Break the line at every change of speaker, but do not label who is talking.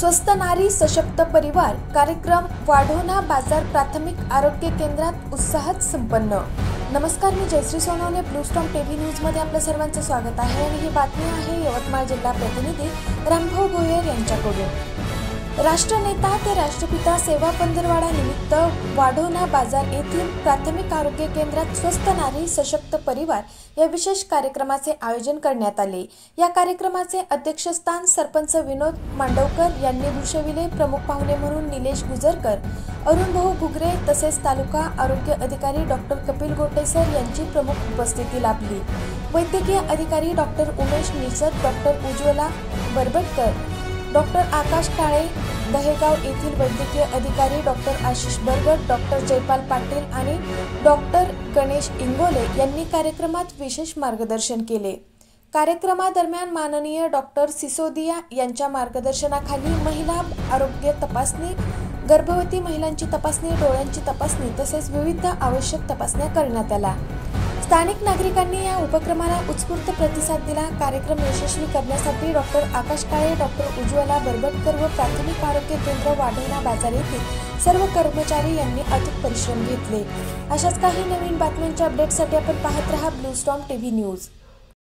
स्वस्त नारी सशक्त परिवार कार्यक्रम वाढोना बाजार प्राथमिक आरोग्य केंद्रात उत्साहात संपन्न। नमस्कार, मी Jayashree Sonawane Blue Storm TV news मध्ये आपल्या सर्वांचं स्वागत आहे आणि ही बातमी आहे यवतमाळ जिल्हा प्रतिनिधी रामभाऊ भोयर यांच्याकडून। राष्ट्रनेता ते राष्ट्रपिता सेवा पंधरवडा निमित्त वाढोना बाजार येथील प्राथमिक आरोग्य केंद्रात स्वस्त नारी सशक्त परिवार या विशेष कार्यक्रमाचे आयोजन करण्यात आले। या कार्यक्रमाचे अध्यक्षस्थान सरपंच विनोद मांडवकर यांनी भूषविले। प्रमुख पाहुणे म्हणून निलेश गुजरकर, अरुण भाऊ घुगरे तसेच तालुका आरोग्य अधिकारी डॉक्टर कपिल गोटे सर यांची प्रमुख उपस्थिती लाभली। वैद्यकीय अधिकारी doctor Umesh Nisat, doctor Ujjwala Barbatkar, doctor Akash Kale, Dahegaon येथील वैद्यकीय अधिकारी डॉक्टर आशिष बरगट, डॉक्टर जयपाल पाटील आणि डॉक्टर गणेश इंगोले यांनी कार्यक्रमात विशेष मार्गदर्शन केले। कार्यक्रमादरम्यान माननीय डॉक्टर सिसोदिया यांच्या मार्गदर्शनाखाली महिला आरोग्य तपासणी, गर्भवती महिलांची तपासणी, डोळ्यांची तपासणी तसेच विविध आवश्यक तपासण्या करण्यात आल्या। स्थानिक नागरिकांनी या उपक्रमाला उत्स्फूर्त प्रतिसाद दिला। कार्यक्रम यशस्वी करण्यासाठी डॉक्टर आकाश काळे, डॉक्टर उज्ज्वला बरबटकर व प्राथमिक आरोग्य केंद्र वाढोना बाजार येथील सर्व कर्मचारी यांनी अथक परिश्रम घेतले। अशाच काही नवीन बातम्यांच्या अपडेटसाठी आपण पाहत रहा ब्लू स्टॉर्म टीव्ही न्यूज।